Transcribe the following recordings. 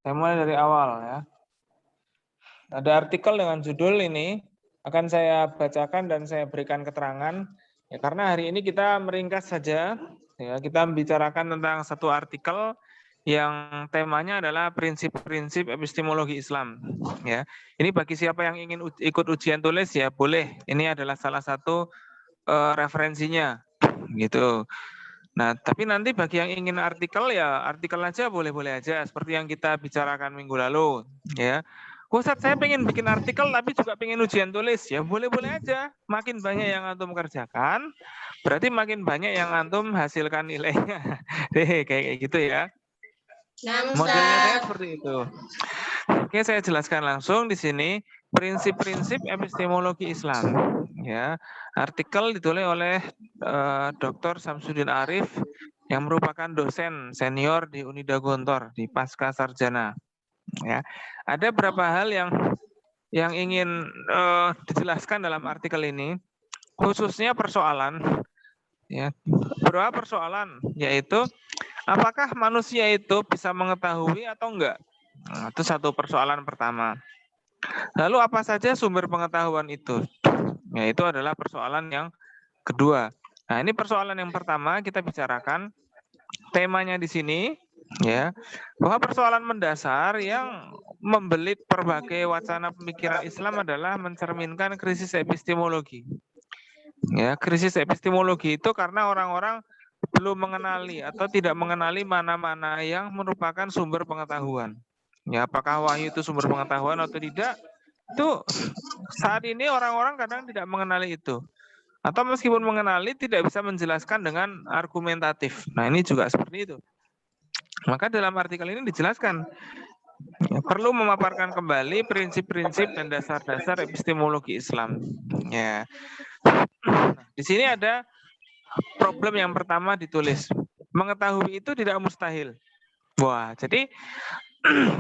Saya mulai dari awal ya. Ada artikel dengan judul ini, akan saya bacakan dan saya berikan keterangan. Ya, karena hari ini kita meringkas saja, ya, kita membicarakan tentang satu artikel yang temanya adalah prinsip-prinsip epistemologi Islam. Ya, ini bagi siapa yang ingin ikut ujian tulis ya boleh. Ini adalah salah satu referensinya, gitu. Nah, tapi nanti bagi yang ingin artikel ya artikel aja boleh-boleh aja, seperti yang kita bicarakan minggu lalu, ya. Ustadz, saya pengen bikin artikel tapi juga pengen ujian tulis, ya boleh-boleh aja. Makin banyak yang antum kerjakan, berarti makin banyak yang antum hasilkan nilainya. Kayak gitu ya. Modelnya saya seperti itu. Oke, saya jelaskan langsung di sini prinsip-prinsip epistemologi Islam. Ya, artikel ditulis oleh Dr. Samsudin Arif yang merupakan dosen senior di Unida Gontor di Pasca Sarjana. Ya, ada beberapa hal yang ingin dijelaskan dalam artikel ini, khususnya persoalan, ya, beberapa persoalan, yaitu apakah manusia itu bisa mengetahui atau enggak? Nah, itu satu persoalan pertama. Lalu apa saja sumber pengetahuan itu? Ya, itu adalah persoalan yang kedua. Nah, ini persoalan yang pertama kita bicarakan. Temanya di sini, ya, bahwa persoalan mendasar yang membelit berbagai wacana pemikiran Islam adalah mencerminkan krisis epistemologi. Ya, krisis epistemologi itu karena orang-orang belum mengenali atau tidak mengenali mana-mana yang merupakan sumber pengetahuan. Ya, apakah wahyu itu sumber pengetahuan atau tidak? Itu saat ini orang-orang kadang tidak mengenali itu. Atau meskipun mengenali tidak bisa menjelaskan dengan argumentatif. Nah, ini juga seperti itu. Maka dalam artikel ini dijelaskan ya, perlu memaparkan kembali prinsip-prinsip dan dasar-dasar epistemologi Islam. Ya. Nah, di sini ada problem yang pertama ditulis. Mengetahui itu tidak mustahil. Wah, jadi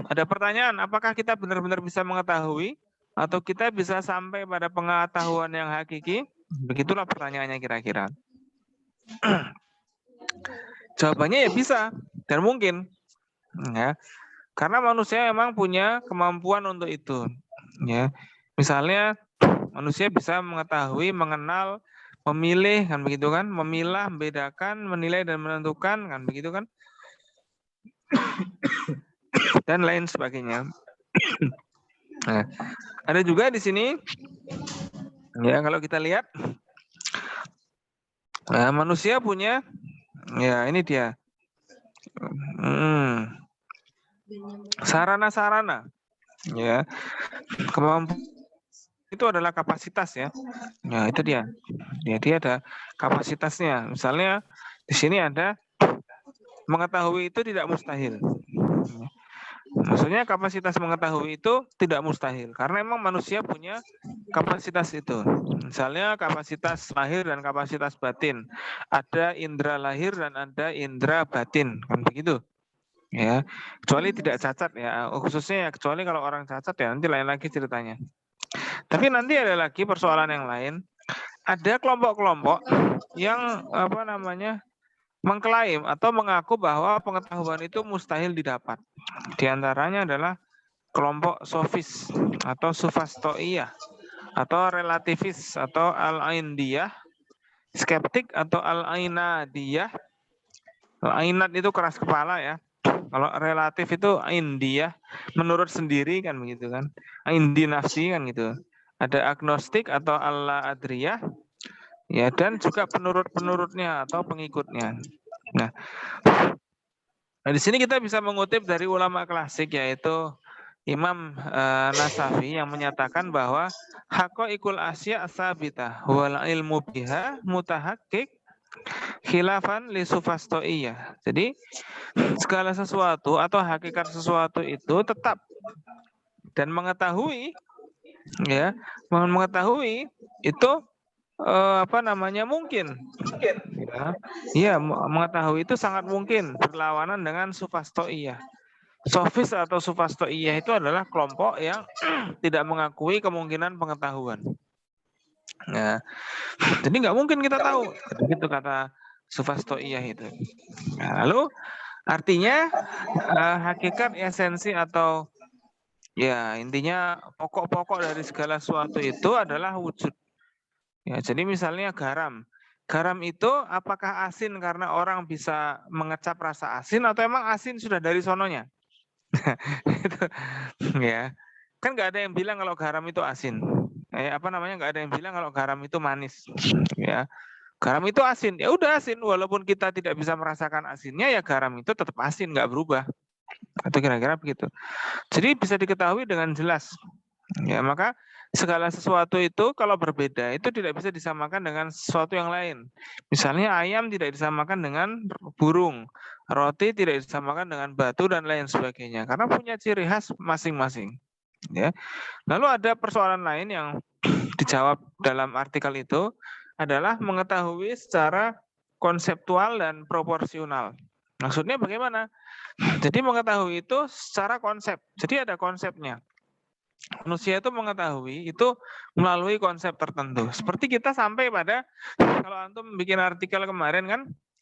ada pertanyaan, apakah kita benar-benar bisa mengetahui atau kita bisa sampai pada pengetahuan yang hakiki? Begitulah pertanyaannya kira-kira. Jawabannya ya bisa dan mungkin, ya, karena manusia memang punya kemampuan untuk itu. Ya, misalnya manusia bisa mengetahui, mengenal, memilih, kan begitu kan? Memilah, membedakan, menilai dan menentukan, kan begitu kan? Dan lain sebagainya. Nah, ada juga di sini, ya kalau kita lihat, nah, manusia punya, ya ini dia, sarana-sarana, ya, kemampuan itu adalah kapasitas ya. Nah, itu dia. Jadi ada kapasitasnya. Misalnya di sini ada mengetahui itu tidak mustahil. Maksudnya kapasitas mengetahui itu tidak mustahil karena memang manusia punya kapasitas itu. Misalnya kapasitas lahir dan kapasitas batin. Ada indera lahir dan ada indera batin, kan begitu. Ya, kecuali tidak cacat ya. Khususnya ya, kecuali kalau orang cacat ya nanti lain lagi ceritanya. Tapi nanti ada lagi persoalan yang lain. Ada kelompok-kelompok yang mengklaim atau mengaku bahwa pengetahuan itu mustahil didapat. Di antaranya adalah kelompok sofis atau sufastoiyah atau relativis atau al-aindiyah, skeptik atau al-ainadiyah. Ainat itu keras kepala ya. Kalau relatif itu indiyah, menurut sendiri kan begitu kan. Indi nafsi kan gitu. Ada agnostik atau Allah adriyah. Ya, dan juga penurut-penurutnya atau pengikutnya. Nah, di sini kita bisa mengutip dari ulama klasik yaitu Imam Nasafi yang menyatakan bahwa haqaiqul asya sabitah wal ilmu biha mutahaqqik khilafan li sufastoiyah. Jadi segala sesuatu atau hakikat sesuatu itu tetap dan mengetahui ya, mengetahui itu mungkin. Ya, iya, mengetahui itu sangat mungkin berlawanan dengan sufastoiyah. Sofis atau sufastoiyah itu adalah kelompok yang tidak mengakui kemungkinan pengetahuan. Nah, jadi nggak mungkin kita tahu. Begitu kata sufastoiyah itu. Nah, lalu Artinya hakikat, esensi, atau ya intinya pokok-pokok dari segala sesuatu itu adalah wujud. Ya, jadi misalnya garam. Garam itu apakah asin karena orang bisa mengecap rasa asin, atau emang asin sudah dari sononya? Itu, ya. Kan nggak ada yang bilang kalau garam itu asin. Nggak ada yang bilang kalau garam itu manis. Ya. Garam itu asin, ya udah asin. Walaupun kita tidak bisa merasakan asinnya, ya garam itu tetap asin, nggak berubah. Atau kira-kira begitu. Jadi bisa diketahui dengan jelas. Ya, maka segala sesuatu itu kalau berbeda itu tidak bisa disamakan dengan sesuatu yang lain. Misalnya ayam tidak disamakan dengan burung, roti tidak disamakan dengan batu dan lain sebagainya karena punya ciri khas masing-masing. Ya. Lalu ada persoalan lain yang dijawab dalam artikel itu adalah mengetahui secara konseptual dan proporsional. Maksudnya bagaimana? Jadi mengetahui itu secara konsep. Jadi ada konsepnya. Manusia itu mengetahui itu melalui konsep tertentu. Seperti kita sampai pada, kalau antum bikin artikel kemarin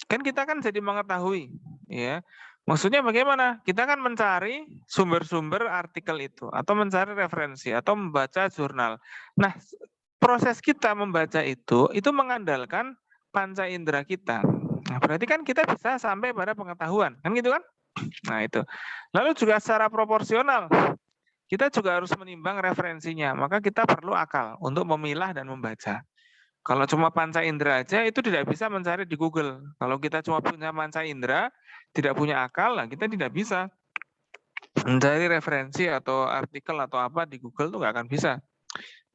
kan kita kan jadi mengetahui, ya. Maksudnya bagaimana? Kita kan mencari sumber-sumber artikel itu atau mencari referensi atau membaca jurnal. Nah, proses kita membaca itu mengandalkan panca indera kita. Nah, berarti kan kita bisa sampai pada pengetahuan, kan gitu kan? Nah, itu. Lalu juga secara proporsional kita juga harus menimbang referensinya, maka kita perlu akal untuk memilah dan membaca. Kalau cuma panca indera aja itu tidak bisa mencari di Google. Kalau kita cuma punya panca indera, tidak punya akal, lah kita tidak bisa mencari referensi atau artikel atau apa di Google tuh nggak akan bisa.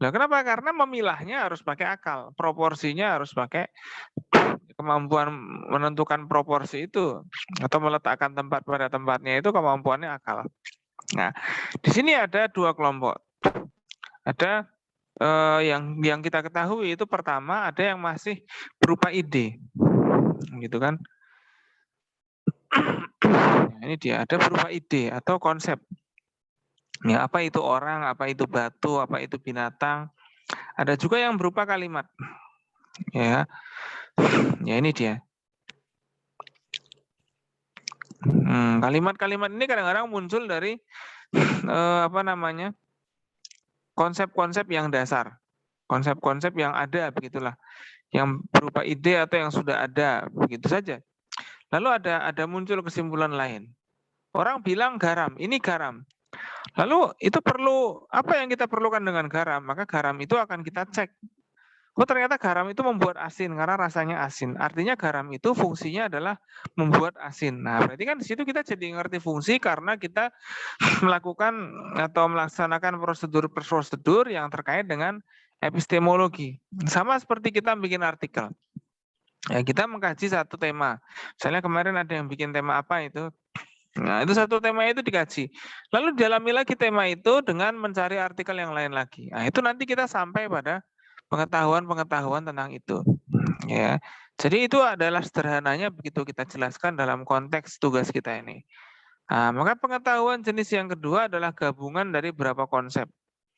Nah, kenapa? Karena memilahnya harus pakai akal, proporsinya harus pakai kemampuan menentukan proporsi itu atau meletakkan tempat pada tempatnya itu kemampuannya akal. Nah, di sini ada dua kelompok. Ada yang kita ketahui itu pertama ada yang masih berupa ide, gitu kan? Ini dia ada berupa ide atau konsep. Ya, apa itu orang, apa itu batu, apa itu binatang. Ada juga yang berupa kalimat. Ya, ya ini dia. Kalimat-kalimat ini kadang-kadang muncul dari konsep-konsep yang dasar, konsep-konsep yang ada begitulah, yang berupa ide atau yang sudah ada begitu saja. Lalu ada muncul kesimpulan lain. Orang bilang garam, ini garam. Lalu itu perlu apa yang kita perlukan dengan garam? Maka garam itu akan kita cek. Oh ternyata garam itu membuat asin karena rasanya asin. Artinya garam itu fungsinya adalah membuat asin. Nah berarti kan di situ kita jadi ngerti fungsi karena kita melakukan atau melaksanakan prosedur-prosedur yang terkait dengan epistemologi. Sama seperti kita bikin artikel. Ya, kita mengkaji satu tema. Misalnya kemarin ada yang bikin tema apa itu. Nah, itu satu tema itu dikaji. Lalu dalami lagi tema itu dengan mencari artikel yang lain lagi. Nah, itu nanti kita sampai pada pengetahuan-pengetahuan tentang itu. Ya. Jadi itu adalah sederhananya begitu kita jelaskan dalam konteks tugas kita ini. Nah, maka pengetahuan jenis yang kedua adalah gabungan dari beberapa konsep.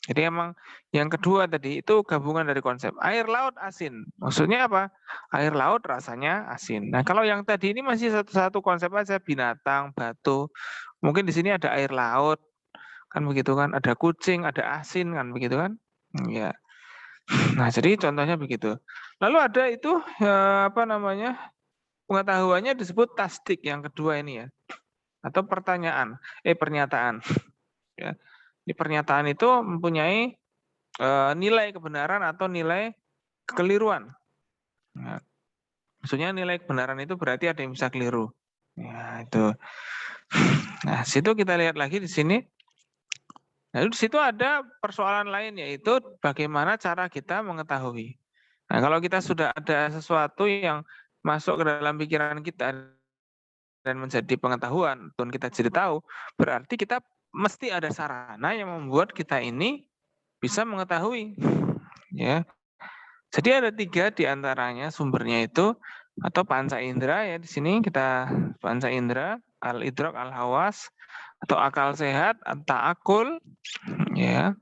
Jadi emang yang kedua tadi itu gabungan dari konsep. Air laut asin. Maksudnya apa? Air laut rasanya asin. Nah, kalau yang tadi ini masih satu-satu konsep aja, binatang, batu. Mungkin di sini ada air laut, kan begitu kan? Ada kucing, ada asin kan begitu kan? Ya. Nah, jadi contohnya begitu. Lalu ada itu pengetahuannya disebut tasdik yang kedua ini ya. Atau pernyataan. Ya. Di pernyataan itu mempunyai nilai kebenaran atau nilai kekeliruan. Nah, maksudnya nilai kebenaran itu berarti ada yang bisa keliru. Ya, itu. Nah, situ kita lihat lagi di sini. Lalu di situ ada persoalan lain yaitu bagaimana cara kita mengetahui. Nah, kalau kita sudah ada sesuatu yang masuk ke dalam pikiran kita dan menjadi pengetahuan, dan kita jadi tahu, berarti kita mesti ada sarana yang membuat kita ini bisa mengetahui. Ya, jadi ada 3 diantaranya sumbernya itu atau panca indera ya di sini kita panca indera al-idrak al-hawas atau akal sehat ta'akul ya.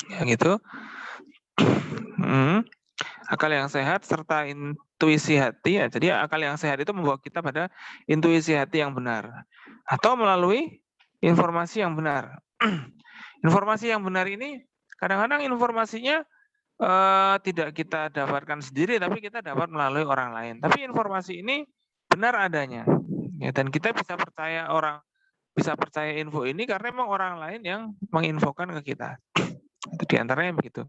Ya gitu. Akal yang sehat serta intuisi hati, ya. Jadi akal yang sehat itu membawa kita pada intuisi hati yang benar. Atau melalui informasi yang benar. Informasi yang benar ini kadang-kadang informasinya tidak kita dapatkan sendiri, tapi kita dapat melalui orang lain. Tapi informasi ini benar adanya, ya, dan kita bisa percaya info ini karena memang orang lain yang menginfokan ke kita. Itu diantaranya begitu.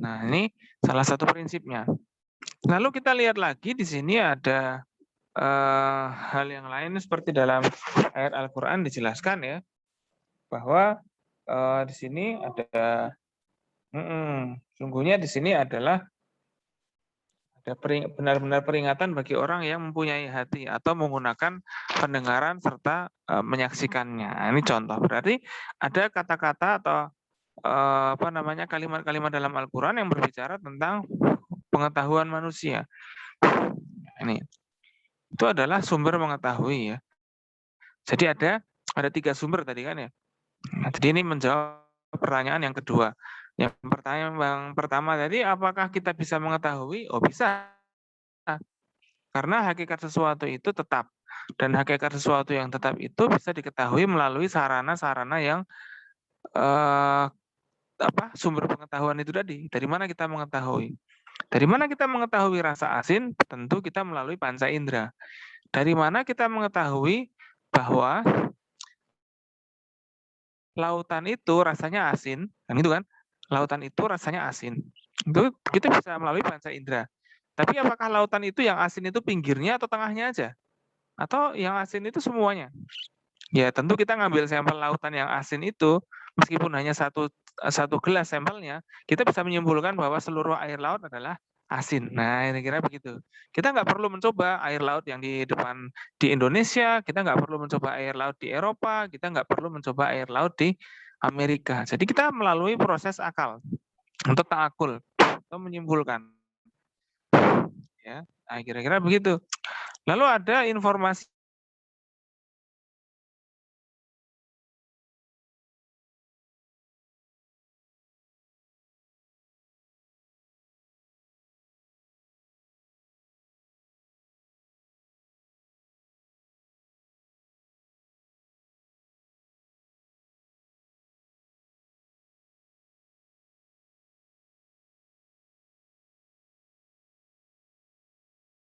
Nah, ini salah satu prinsipnya. Lalu kita lihat lagi di sini ada hal yang lain seperti dalam ayat Al-Quran dijelaskan ya bahwa di sini ada sungguhnya di sini adalah ada benar-benar peringatan bagi orang yang mempunyai hati atau menggunakan pendengaran serta menyaksikannya. Nah, ini contoh. Berarti ada kata-kata atau apa namanya kalimat-kalimat dalam Al-Quran yang berbicara tentang pengetahuan manusia. Ini itu adalah sumber mengetahui ya. Jadi ada 3 sumber tadi kan ya. Nah, jadi ini menjawab pertanyaan yang kedua. Yang pertama tadi, apakah kita bisa mengetahui? Oh, bisa. Karena hakikat sesuatu itu tetap. Dan hakikat sesuatu yang tetap itu bisa diketahui melalui sarana-sarana yang sumber pengetahuan itu tadi. Dari mana kita mengetahui? Dari mana kita mengetahui rasa asin? Tentu kita melalui panca indera. Dari mana kita mengetahui bahwa lautan itu rasanya asin, kan itu kan? Lautan itu rasanya asin. Itu kita bisa melalui panca indera. Tapi apakah lautan itu yang asin itu pinggirnya atau tengahnya aja? Atau yang asin itu semuanya? Ya tentu kita ngambil sampel lautan yang asin itu, meskipun hanya satu gelas sampelnya, kita bisa menyimpulkan bahwa seluruh air laut adalah asin. Nah, ini kira begitu. Kita nggak perlu mencoba air laut yang di depan di Indonesia, kita nggak perlu mencoba air laut di Eropa, kita nggak perlu mencoba air laut di Amerika. Jadi kita melalui proses akal untuk ta'akul atau menyimpulkan. Ya, nah, kira-kira begitu. Lalu ada informasi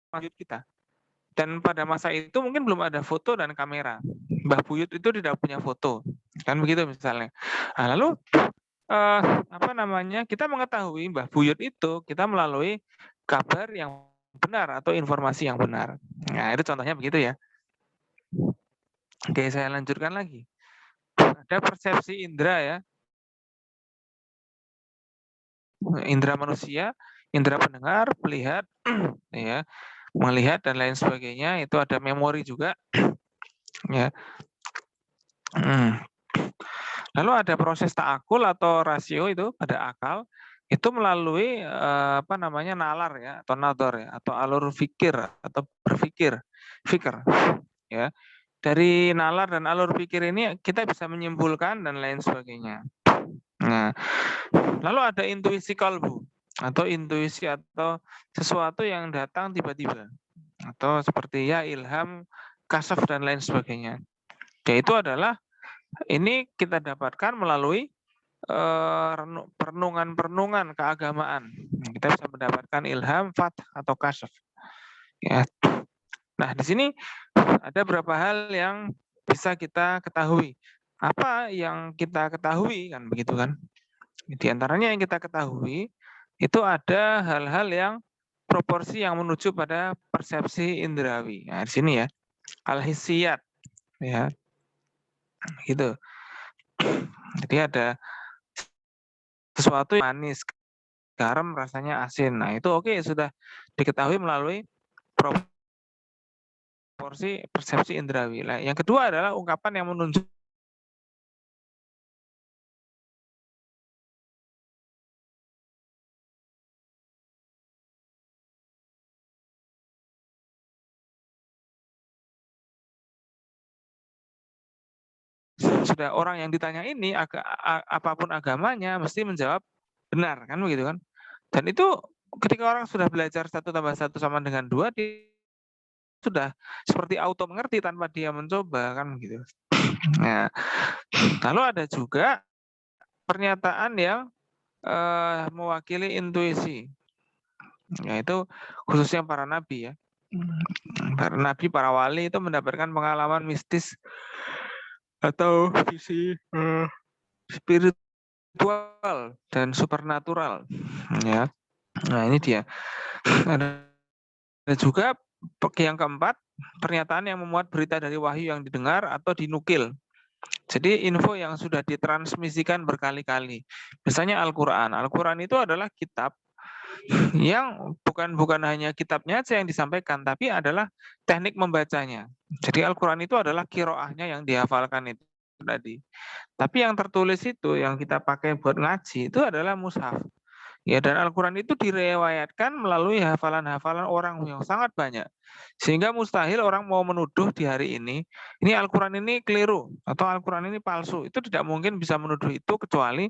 lanjut kita. Dan pada masa itu mungkin belum ada foto dan kamera. Mbah Buyut itu tidak punya foto, kan begitu misalnya. Nah, lalu apa namanya? Kita mengetahui Mbah Buyut itu kita melalui kabar yang benar atau informasi yang benar. Nah, itu contohnya begitu ya. Oke, saya lanjutkan lagi. Ada persepsi indera ya. Indera manusia, indera pendengar, melihat, ya, melihat dan lain sebagainya. Itu ada memori juga, ya. Lalu ada proses ta'akul atau rasio itu pada akal itu melalui apa namanya nalar ya atau nador ya atau alur fikir atau fikir ya. Dari nalar dan alur pikir ini kita bisa menyimpulkan dan lain sebagainya. Nah, lalu ada intuisi kalbu atau intuisi atau sesuatu yang datang tiba-tiba atau seperti ya ilham, kasaf dan lain sebagainya. Yaitu adalah ini kita dapatkan melalui perenungan-perenungan keagamaan. Kita bisa mendapatkan ilham, fath atau kasyaf. Ya. Nah, di sini ada beberapa hal yang bisa kita ketahui. Apa yang kita ketahui kan begitu kan? Di antaranya yang kita ketahui itu ada hal-hal yang proporsi yang menuju pada persepsi indrawi. Nah, di sini ya, al-hissiyat ya. Gitu. Jadi ada sesuatu yang manis, garam rasanya asin. Nah, itu oke sudah diketahui melalui proporsi persepsi indrawi. Nah, yang kedua adalah ungkapan yang menunjuk sudah orang yang ditanya ini apapun agamanya mesti menjawab benar kan begitu kan. Dan itu ketika orang sudah belajar 1+1 sama dengan 2, dia sudah seperti auto mengerti tanpa dia mencoba, kan gitu. Nah, lalu ada juga pernyataan yang mewakili intuisi, yaitu khususnya para nabi ya. Para nabi, para wali itu mendapatkan pengalaman mistis atau visi spiritual dan supernatural, ya. Nah ini dia. Ada juga yang keempat, pernyataan yang memuat berita dari wahyu yang didengar atau dinukil. Jadi info yang sudah ditransmisikan berkali-kali. Misalnya Al-Quran. Al-Quran itu adalah kitab yang bukan hanya kitabnya aja yang disampaikan, tapi adalah teknik membacanya. Jadi Al-Quran itu adalah kiroahnya yang dihafalkan itu tadi. Tapi yang tertulis itu, yang kita pakai buat ngaji, itu adalah mushaf. Ya, dan Al-Quran itu direwayatkan melalui hafalan-hafalan orang yang sangat banyak. Sehingga mustahil orang mau menuduh di hari ini Al-Quran ini keliru, atau Al-Quran ini palsu. Itu tidak mungkin bisa menuduh itu kecuali,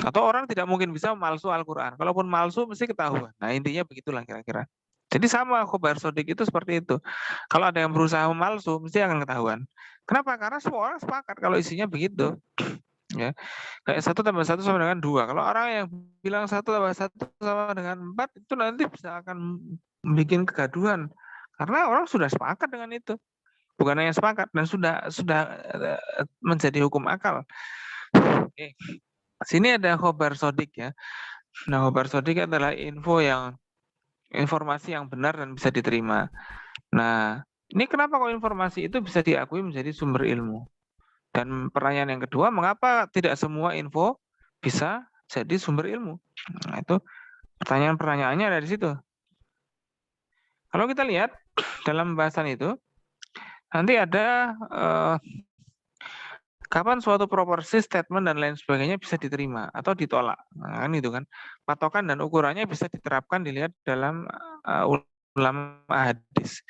atau orang tidak mungkin bisa memalsu Al-Quran. Kalaupun palsu mesti ketahuan. Nah intinya begitulah kira-kira. Jadi sama khobar sodik itu seperti itu. Kalau ada yang berusaha memalsu, mesti akan ketahuan. Kenapa? Karena semua orang sepakat kalau isinya begitu. Ya, kayak 1+1 sama dengan 2. Kalau orang yang bilang 1+1 sama dengan 4, itu nanti bisa akan bikin kegaduhan. Karena orang sudah sepakat dengan itu. Bukan hanya sepakat, dan sudah menjadi hukum akal. Oke. Sini ada khobar sodik ya. Nah, khobar sodik adalah informasi yang benar dan bisa diterima. Nah, ini kenapa kok informasi itu bisa diakui menjadi sumber ilmu? Dan pertanyaan yang kedua, mengapa tidak semua info bisa jadi sumber ilmu? Nah, itu pertanyaan-pertanyaannya ada di situ. Kalau kita lihat dalam pembahasan itu, nanti ada kapan suatu proporsi, statement, dan lain sebagainya bisa diterima atau ditolak. Nah, kan itu kan. Patokan dan ukurannya bisa diterapkan dilihat dalam ulama hadis.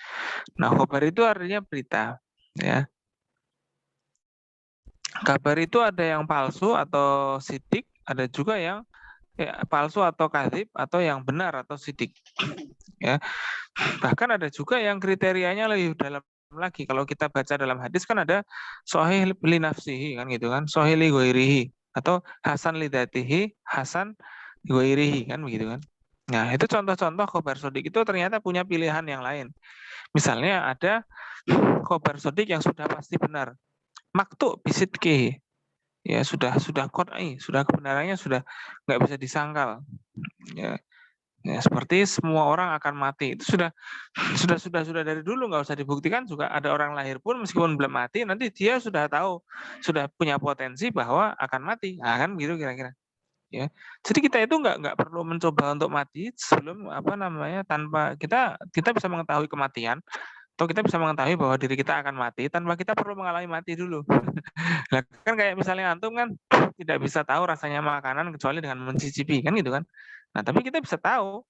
Nah, khobar itu artinya berita. Ya. Kabar itu ada yang palsu atau sidik, ada juga yang palsu atau kadzib, atau yang benar atau sidik. Ya. Bahkan ada juga yang kriterianya lebih dalam lagi. Kalau kita baca dalam hadis kan ada sahih li nafsihi kan gitu kan, sahih li ghairihi, atau hasan li dzatihi, hasan li ghairihi kan begitu kan. Nah, itu contoh-contoh khobar sodik itu ternyata punya pilihan yang lain. Misalnya ada khobar sodik yang sudah pasti benar. Maktub bisidki, ya sudah qat'i, sudah kebenarannya sudah nggak bisa disangkal. Ya, ya seperti semua orang akan mati. Itu sudah dari dulu, nggak usah dibuktikan juga. Ada orang lahir pun meskipun belum mati, nanti dia sudah tahu, sudah punya potensi bahwa akan mati. Nah, kan gitu kira-kira. Ya. Jadi kita itu nggak perlu mencoba untuk mati sebelum tanpa kita bisa mengetahui kematian, atau kita bisa mengetahui bahwa diri kita akan mati tanpa kita perlu mengalami mati dulu. Nah, kan kayak misalnya antum kan tidak bisa tahu rasanya makanan kecuali dengan mencicipi kan gitu kan. Nah, tapi kita bisa tahu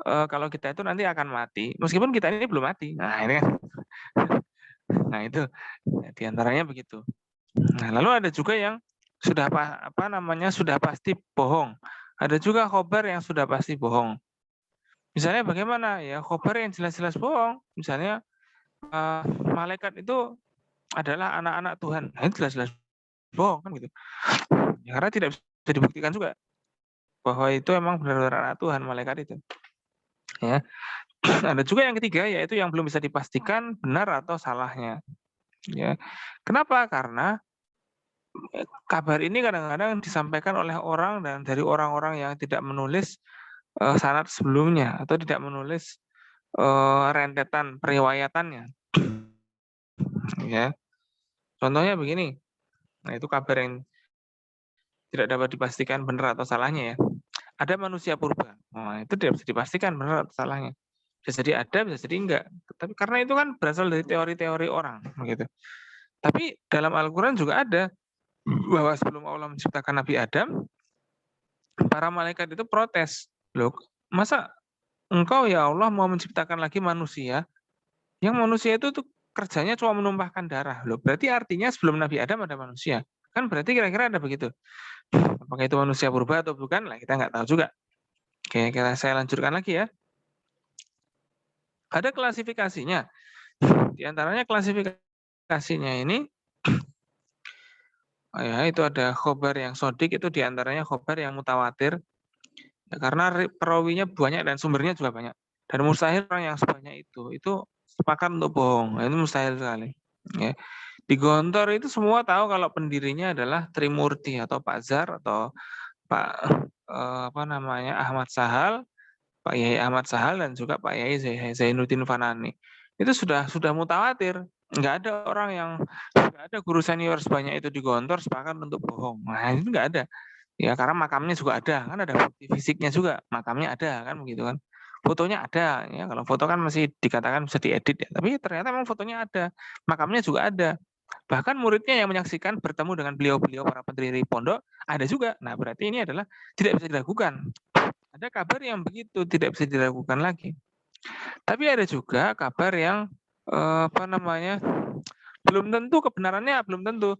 kalau kita itu nanti akan mati meskipun kita ini belum mati. Nah, ini kan. Nah, itu diantaranya begitu. Nah, lalu ada juga yang sudah sudah pasti bohong. Ada juga khobar yang sudah pasti bohong. Misalnya bagaimana ya, khobar yang jelas-jelas bohong. Misalnya malaikat itu adalah anak-anak Tuhan. Nah, itu jelas-jelas bohong kan gitu. Ya, karena tidak bisa dibuktikan juga bahwa itu emang benar-benar anak Tuhan, malaikat itu. Ya. Ada juga yang ketiga, yaitu yang belum bisa dipastikan benar atau salahnya. Ya. Kenapa? Karena kabar ini kadang-kadang disampaikan oleh orang dan dari orang-orang yang tidak menulis sanad sebelumnya atau tidak menulis rentetan periwayatannya. Ya. Contohnya begini. Nah, itu kabar yang tidak dapat dipastikan benar atau salahnya ya. Ada manusia purba. Nah, itu tidak bisa dipastikan benar atau salahnya. Bisa jadi ada, bisa jadi enggak. Tapi karena itu kan berasal dari teori-teori orang, begitu. Tapi dalam Al-Quran juga ada bahwa sebelum Allah menciptakan Nabi Adam, para malaikat itu protes. Loh, masa engkau ya Allah mau menciptakan lagi manusia? Yang manusia itu tuh kerjanya cuma menumpahkan darah. Loh, berarti artinya sebelum Nabi Adam ada manusia. Kan berarti kira-kira ada begitu. Apakah itu manusia purba atau bukan? Lah kita nggak tahu juga. Oke, saya lanjutkan lagi ya. Ada klasifikasinya. Di antaranya klasifikasinya ini, ya itu ada khobar yang sodik, itu di antaranya khobar yang mutawatir, ya, karena perawinya banyak dan sumbernya juga banyak. Dan mustahil orang yang sebanyak itu sepakat untuk bohong. Nah, itu mustahil sekali. Ya. Di Gontor itu semua tahu kalau pendirinya adalah Trimurti atau Pak Zar atau Pak apa namanya Ahmad Sahal, Pak Yai Ahmad Sahal dan juga Pak Yai Zainuddin Fanani. Itu sudah mutawatir. Nggak ada orang yang nggak ada guru senior sebanyak itu di Gontor sepakat untuk bohong. Nah, itu nggak ada. Ya karena makamnya juga ada, kan ada bukti fisiknya juga, makamnya ada kan begitu kan. Fotonya ada ya, kalau foto kan masih dikatakan bisa diedit ya, tapi ternyata memang fotonya ada, makamnya juga ada. Bahkan muridnya yang menyaksikan bertemu dengan beliau-beliau para pendiri pondok ada juga. Nah, berarti ini adalah tidak bisa dilakukan. Ada kabar yang begitu tidak bisa dilakukan lagi. Tapi ada juga kabar yang apa namanya? Belum tentu kebenarannya, belum tentu.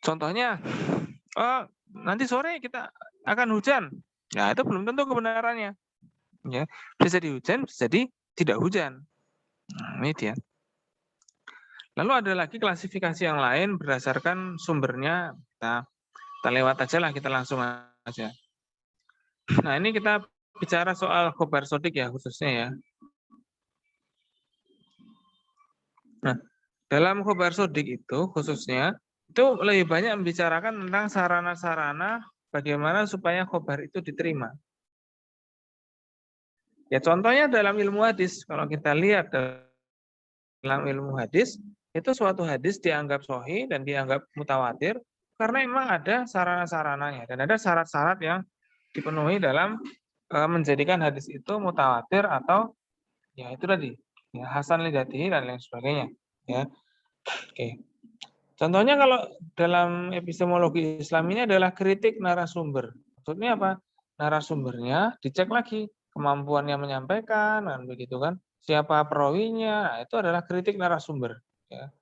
Contohnya, nanti sore kita akan hujan. Ya, itu belum tentu kebenarannya. Ya, bisa jadi hujan, bisa jadi tidak hujan. Nah, ini dia. Lalu ada lagi klasifikasi yang lain berdasarkan sumbernya. Kita lewat aja lah, kita langsung aja. Nah, ini kita bicara soal khobar sodik ya khususnya ya. Nah, dalam khobar sodik itu khususnya itu lebih banyak membicarakan tentang sarana-sarana bagaimana supaya khobar itu diterima. Ya contohnya dalam ilmu hadis, kalau kita lihat dalam ilmu hadis, itu suatu hadis dianggap sahih dan dianggap mutawatir karena memang ada sarana-sarananya dan ada syarat-syarat yang dipenuhi dalam menjadikan hadis itu mutawatir atau ya itu tadi ya, hasan lidatihi dan lain sebagainya ya. Oke. Contohnya kalau dalam epistemologi Islam ini adalah kritik narasumber. Maksudnya apa? Narasumbernya dicek lagi kemampuannya menyampaikan kan begitu kan. Siapa perawinya? Nah, itu adalah kritik narasumber ya.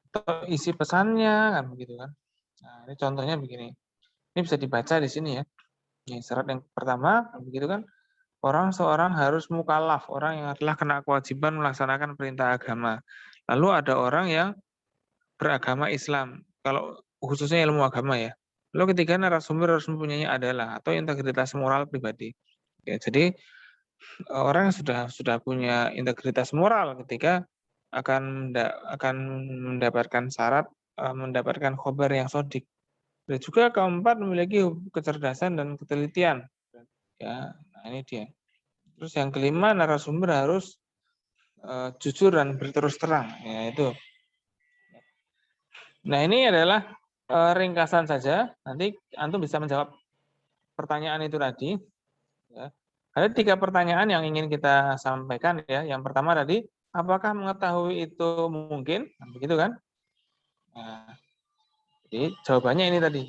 Atau isi pesannya kan begitu kan. Nah, ini contohnya begini. Ini bisa dibaca di sini ya. Ini syarat yang pertama begitu kan. Seorang harus mukallaf, orang yang telah kena kewajiban melaksanakan perintah agama. Lalu ada orang yang beragama Islam, kalau khususnya ilmu agama ya. Lalu ketiga narasumber harus mempunyai adalah atau integritas moral pribadi. Ya, jadi orang yang sudah punya integritas moral ketika akan mendapatkan syarat mendapatkan khobar yang sodik. Dan juga keempat memiliki kecerdasan dan ketelitian. Ya, nah ini dia. Terus yang kelima narasumber harus jujur dan berterus terang. Ya itu. Nah ini adalah ringkasan saja. Nanti antum bisa menjawab pertanyaan itu tadi. Ya. Ada 3 pertanyaan yang ingin kita sampaikan ya. Yang pertama tadi, apakah mengetahui itu mungkin? Nah, begitu kan? Nah, jadi jawabannya ini tadi.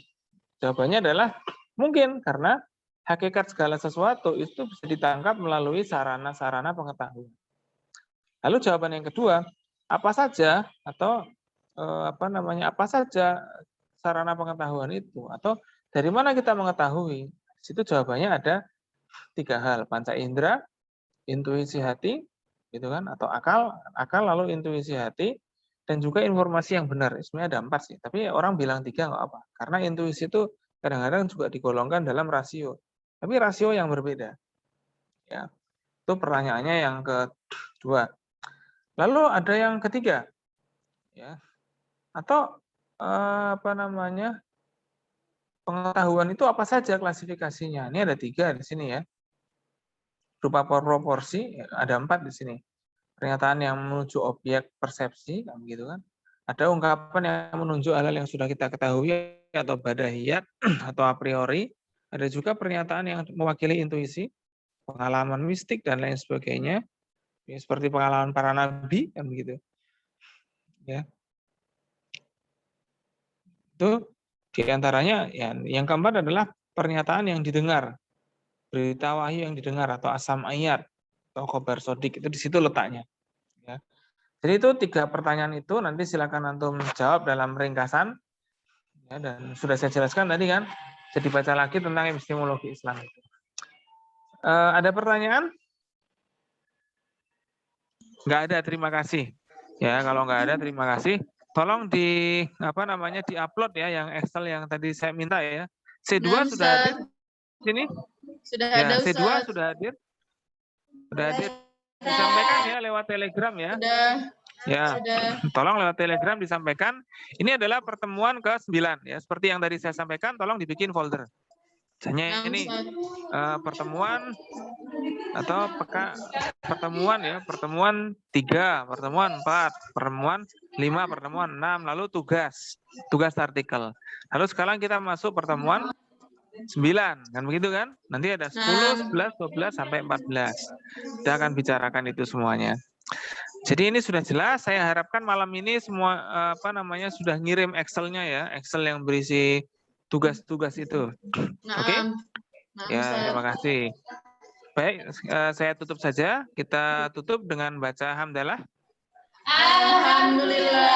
Jawabannya adalah mungkin karena hakikat segala sesuatu itu bisa ditangkap melalui sarana-sarana pengetahuan. Lalu jawaban yang kedua, apa saja atau apa saja sarana pengetahuan itu atau dari mana kita mengetahui? Di situ jawabannya ada 3 hal, panca indera, intuisi hati, gitu kan, atau akal lalu intuisi hati dan juga informasi yang benar. Sebenarnya ada 4 sih, tapi orang bilang 3 nggak apa. Karena intuisi itu kadang-kadang juga digolongkan dalam rasio. Tapi rasio yang berbeda. Ya. Itu pertanyaannya yang kedua. Lalu ada yang ketiga, ya. Atau pengetahuan itu apa saja klasifikasinya? Ini ada 3 di sini ya. Berupa proporsi, ada 4 di sini. Pernyataan yang menuju objek persepsi, begitu kan? Ada ungkapan yang menunjuk hal yang sudah kita ketahui atau badahiyat atau a priori. Ada juga pernyataan yang mewakili intuisi, pengalaman mistik dan lain sebagainya. Ya, seperti pengalaman para nabi, kan begitu. Ya. Itu diantaranya ya, yang keempat adalah pernyataan yang didengar, berita wahyu yang didengar atau asam ayat atau khobar sodik, itu di situ letaknya. Ya. Jadi itu 3 pertanyaan itu nanti silakan antum jawab dalam ringkasan. Ya, dan sudah saya jelaskan tadi kan, jadi baca lagi tentang epistemologi Islam itu. Ada pertanyaan? Nggak ada, terima kasih. Ya, kalau nggak ada, terima kasih. Tolong di di-upload ya yang Excel yang tadi saya minta ya. C2 Nah, sudah hadir sini? Sudah Ya, ada, C2 Ustaz. sudah hadir? Sudah hadir. Disampaikan ya lewat Telegram ya. Sudah. Ya, Sudah. tolong lewat Telegram disampaikan. Ini adalah pertemuan ke-9 ya. Seperti yang tadi saya sampaikan, tolong dibikin folder. Misalnya ini pertemuan atau pertemuan ya, pertemuan 3, pertemuan 4, pertemuan 5, pertemuan 6, lalu tugas artikel. Lalu sekarang kita masuk pertemuan 9, kan begitu kan? Nanti ada 10, 11, 12 sampai 14. Kita akan bicarakan itu semuanya. Jadi ini sudah jelas, saya harapkan malam ini semua sudah ngirim Excel-nya ya, Excel yang berisi tugas-tugas itu. Oke? Ya, terima kasih. Baik, saya tutup saja. Kita tutup dengan baca hamdalah. Alhamdulillah.